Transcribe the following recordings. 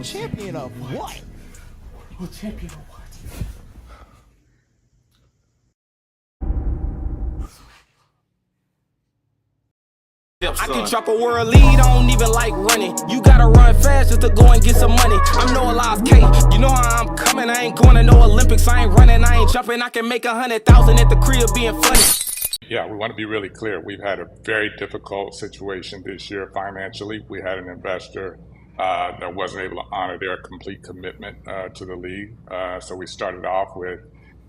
Champion of what? Oh, champion of what? I can drop a world lead, I don't even like running. You gotta run fast just to go and get some money. I'm Noah Lyles K, you know how I'm coming. I ain't going to no Olympics, I ain't running, I ain't jumping. I can make 100,000 at the crib being funny. Yeah, we want to be really clear. We've had a very difficult situation this year financially. We had an investor that wasn't able to honor their complete commitment to the league. So we started off with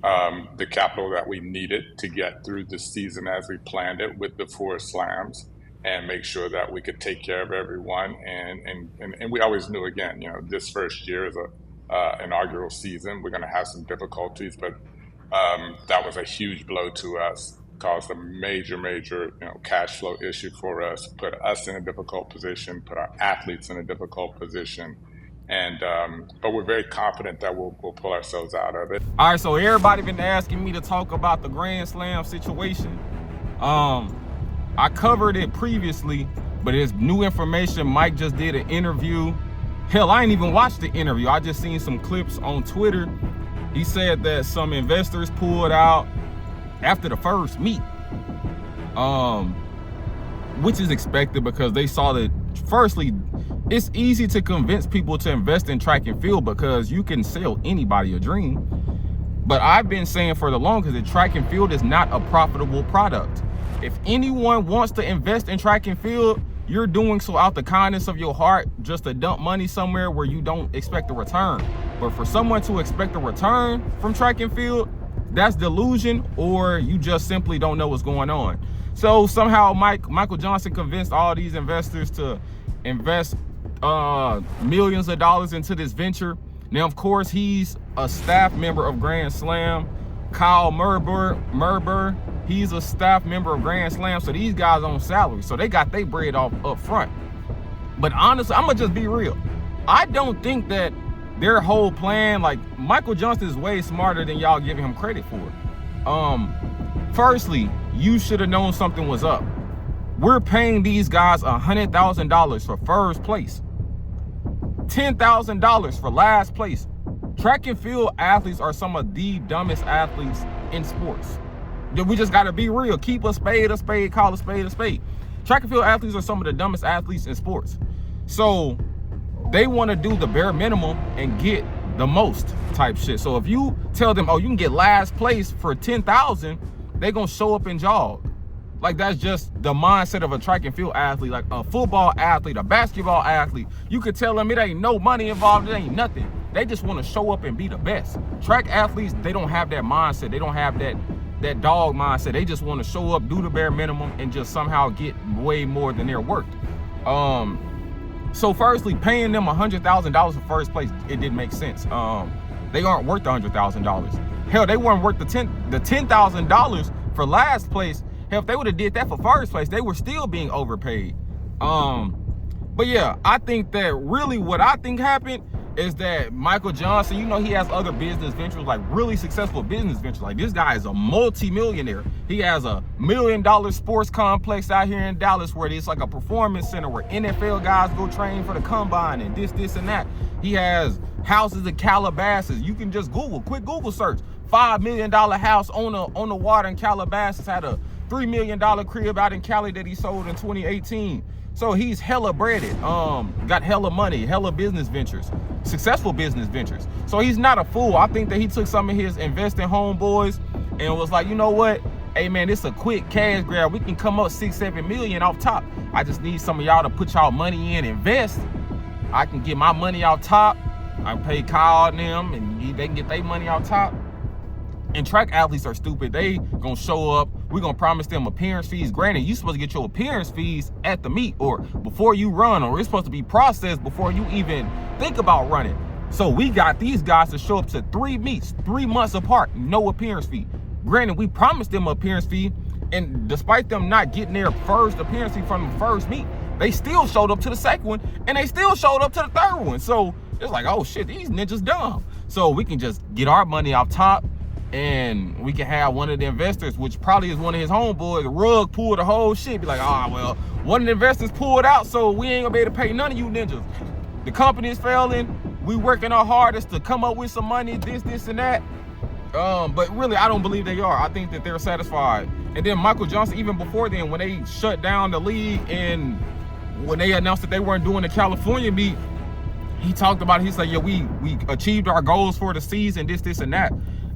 the capital that we needed to get through the season as we planned it with the 4 slams and make sure that we could take care of everyone. And we always knew, again, you know, this first year is a inaugural season. We're going to have some difficulties, but that was a huge blow to us. Caused a major, cash flow issue for us, put us in a difficult position, put our athletes in a difficult position. And but we're very confident that we'll pull ourselves out of it. All right, so everybody been asking me to talk about the Grand Slam situation. I covered it previously, but it's new information. Mike just did an interview. Hell, I ain't even watched the interview. I just seen some clips on Twitter. He said that some investors pulled out after the first meet, which is expected because they saw that, firstly, it's easy to convince people to invest in track and field because you can sell anybody a dream. But I've been saying for the longest that track and field is not a profitable product. If anyone wants to invest in track and field, you're doing so out the kindness of your heart, just to dump money somewhere where you don't expect a return. But for someone to expect a return from track and field, that's delusion, or you just simply don't know what's going on. So somehow Michael Johnson convinced all these investors to invest millions of dollars into this venture. Now, of course, he's a staff member of Grand Slam. Kyle Merber, he's a staff member of Grand Slam. So these guys on salary, so they got their bread off up front. But honestly, I'm gonna just be real. I don't think that their whole plan, like, Michael Johnson is way smarter than y'all giving him credit for. Firstly, you should have known something was up. We're paying these guys $100,000 for first place, $10,000 for last place. Track and field athletes are some of the dumbest athletes in sports. We just gotta be real. Keep a spade, call a spade a spade. Track and field athletes are some of the dumbest athletes in sports. So they want to do the bare minimum and get the most type shit. So if you tell them, oh, you can get last place for 10,000, they're gonna show up and jog. Like, that's just the mindset of a track and field athlete, like a football athlete, a basketball athlete. You could tell them it ain't no money involved, it ain't nothing. They just want to show up and be the best. Track athletes, they don't have that mindset. They don't have that dog mindset. They just want to show up, do the bare minimum, and just somehow get way more than they're worth. So firstly, paying them $100,000 for first place, it didn't make sense. They aren't worth $100,000. Hell, they weren't worth the $10,000 for last place. Hell, if they would have did that for first place, they were still being overpaid. But yeah, I think that really what I think happened is that Michael Johnson, you know, he has other business ventures, like really successful business ventures. Like, this guy is a multi-millionaire. He has a $1 million sports complex out here in Dallas where it's like a performance center where NFL guys go train for the combine and this and that. He has houses in Calabasas. You can just quick Google search. $5 million house on the water in Calabasas. Had a $3 million crib out in Cali that he sold in 2018. So he's hella breaded, got hella money, hella business ventures, successful business ventures. So he's not a fool. I think that he took some of his investing homeboys and was like, you know what? Hey man, this is a quick cash grab. We can come up 6-7 million off top. I just need some of y'all to put y'all money in, invest. I can get my money out top. I pay Kyle and them, and they can get their money out top. And track athletes are stupid. They gonna show up. We're gonna promise them appearance fees. Granted, you supposed to get your appearance fees at the meet or before you run, or it's supposed to be processed before you even think about running. So we got these guys to show up to 3 meets, 3 months apart, no appearance fee. Granted, we promised them an appearance fee, and despite them not getting their first appearance fee from the first meet, they still showed up to the second one, and they still showed up to the third one. So it's like, oh shit, these ninjas dumb. So we can just get our money off top, and we can have one of the investors, which probably is one of his homeboys, rug pull the whole shit. Be like, well, one of the investors pulled out, so we ain't gonna be able to pay none of you ninjas. the company is failing. We working our hardest to come up with some money, this, and that. But really, I don't believe they are. I think that they're satisfied. And then Michael Johnson, even before then, when they shut down the league and when they announced that they weren't doing the California meet, he talked about it. He's like, yeah, we achieved our goals for the season, this, and that.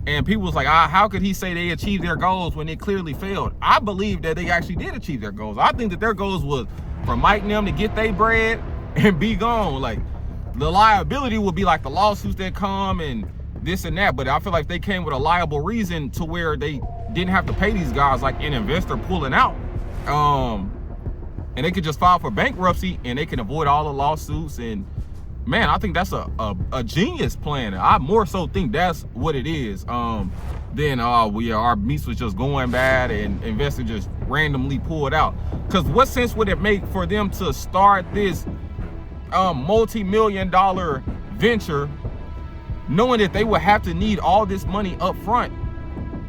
And people was like, how could he say they achieved their goals when it clearly failed? I believe that they actually did achieve their goals. I think that their goals was for Mike and them to get their bread and be gone. Like, the liability would be like the lawsuits that come and this and that. But I feel like they came with a liable reason to where they didn't have to pay these guys like an investor pulling out. And they could just file for bankruptcy and they can avoid all the lawsuits. And man, I think that's a genius plan. I more so think that's what it is. Then our meets was just going bad and investors just randomly pulled out. Because what sense would it make for them to start this multi-million-dollar venture knowing that they would have to need all this money up front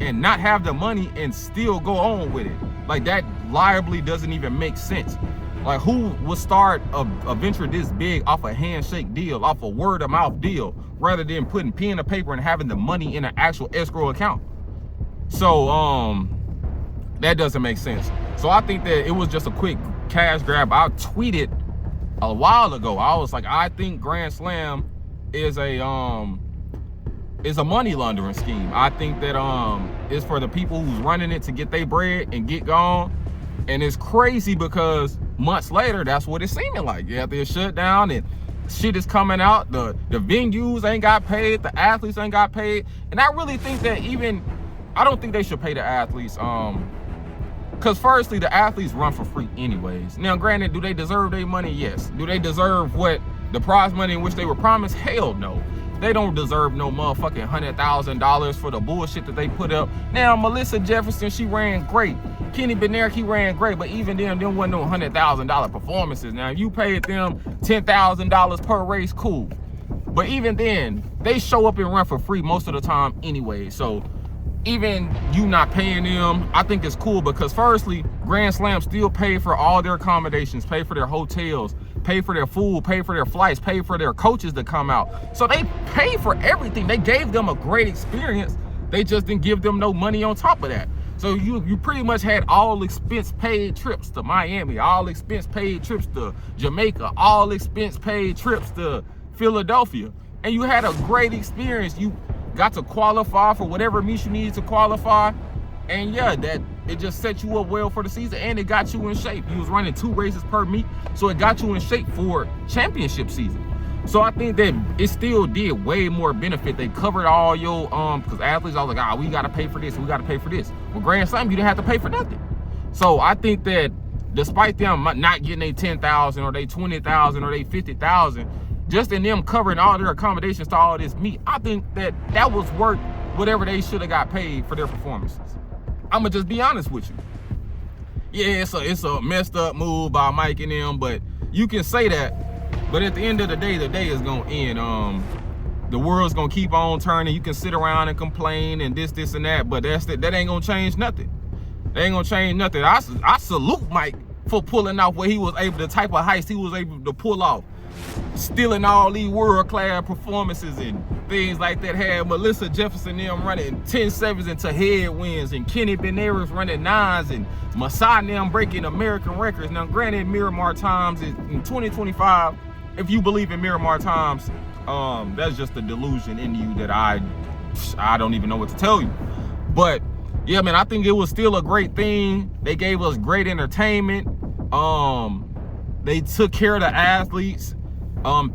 and not have the money and still go on with it? Like, that liably doesn't even make sense. Like, who would start a venture this big off a handshake deal, off a word of mouth deal, rather than putting pen to paper and having the money in an actual escrow account? So that doesn't make sense. So I think that it was just a quick cash grab. I tweeted a while ago, I was like, I think Grand Slam is a money laundering scheme. I think that it's for the people who's running it to get their bread and get gone. And it's crazy because months later, that's what it's seeming like. Yeah, they're shut down and shit is coming out. The venues ain't got paid. The athletes ain't got paid. And I really think that I don't think they should pay the athletes. Because firstly, the athletes run for free anyways. Now, granted, do they deserve their money? Yes. Do they deserve what the prize money in which they were promised? Hell no. They don't deserve no motherfucking $100,000 for the bullshit that they put up. Now, Melissa Jefferson, she ran great. Kenny Bednarik, he ran great, but even them wasn't no $100,000 performances. Now, if you paid them $10,000 per race, cool. But even then, they show up and run for free most of the time anyway. So even you not paying them, I think it's cool because firstly, Grand Slam still pay for all their accommodations, pay for their hotels, pay for their food, pay for their flights, pay for their coaches to come out. So they pay for everything. They gave them a great experience. They just didn't give them no money on top of that. So you pretty much had all expense paid trips to Miami, all expense paid trips to Jamaica, all expense paid trips to Philadelphia. And you had a great experience. You got to qualify for whatever meet you needed to qualify. And yeah, that it just set you up well for the season and it got you in shape. You was running 2 races per meet, so it got you in shape for championship season. So I think that it still did way more benefit. They covered all your because athletes are like, we gotta pay for this, we gotta pay for this. Well, Grand Slam, you didn't have to pay for nothing. So I think that despite them not getting a 10,000 or they 20,000 or they 50,000, just in them covering all their accommodations to all this meet, I think that was worth whatever they should have got paid for their performances. I'ma just be honest with you. Yeah, it's a messed up move by Mike and them, but you can say that. But at the end of the day is gonna end. The world's gonna keep on turning. You can sit around and complain and this and that, but that ain't gonna change nothing. That ain't gonna change nothing. I salute Mike for pulling off what he was able, the type of heist he was able to pull off. Stealing all these world-class performances and things like that. Had Melissa Jefferson them running 10-7s into headwinds and Kenny Bednarik running 9s and Masai them breaking American records. Now, granted, Miramar Times is in 2025. If you believe in Miramar Times, that's just a delusion in you that I don't even know what to tell you. But yeah, man, I think it was still a great thing. They gave us great entertainment. They took care of the athletes.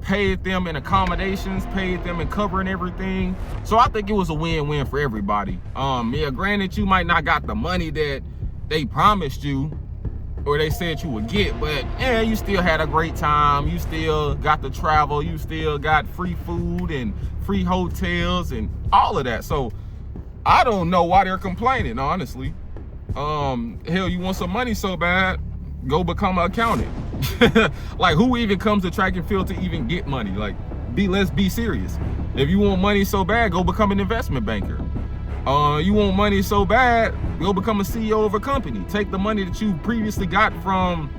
Paid them in accommodations, paid them in covering everything. So I think it was a win-win for everybody. Yeah, granted, you might not got the money that they promised you or they said you would get, but yeah, you still had a great time. You still got to travel. You still got free food and free hotels and all of that. So I don't know why they're complaining, honestly. Hell, you want some money so bad, go become an accountant. Like, who even comes to track and field to even get money? Like, let's be serious. If you want money so bad, go become an investment banker. You want money so bad, go become a CEO of a company. Take the money that you previously got from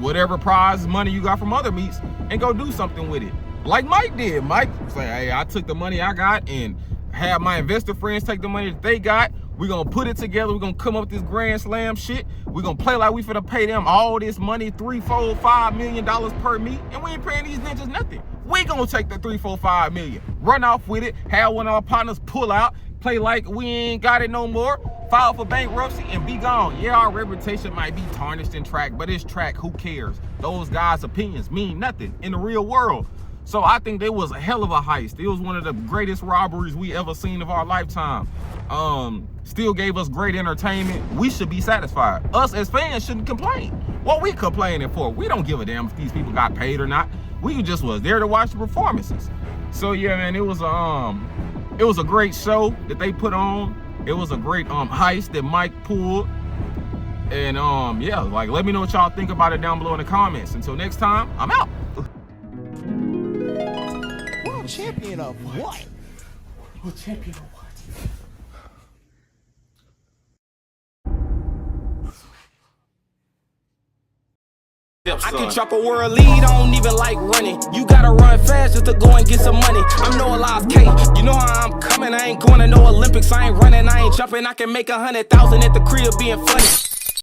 whatever prize money you got from other meets and go do something with it. Like Mike did. Mike say, hey, I took the money I got and have my investor friends take the money that they got. We're gonna put it together. We're gonna come up with this grand slam shit. We're gonna play like we finna pay them all this money, $3, $4, $5 million per meet, and we ain't paying these ninjas nothing. We gonna take the 3, 4, 5 million, run off with it, have one of our partners pull out, play like we ain't got it no more, file for bankruptcy, and be gone. Yeah, our reputation might be tarnished in track, but it's track, who cares? Those guys' opinions mean nothing in the real world. So I think there was a hell of a heist. It was one of the greatest robberies we ever seen of our lifetime. Still gave us great entertainment. We should be satisfied. Us as fans shouldn't complain. What we complaining for? We don't give a damn if these people got paid or not. We just was there to watch the performances. So yeah, man, it was a great show that they put on. It was a great heist that Mike pulled. And yeah, like, let me know what y'all think about it down below in the comments. Until next time, I'm out. World champion of what? World champion of what? I can drop a world lead, I don't even like running. You gotta run fast just to go and get some money. I'm no Elias K, you know how I'm coming. I ain't going to no Olympics, I ain't running, I ain't jumping. I can make 100,000 at the crib being funny.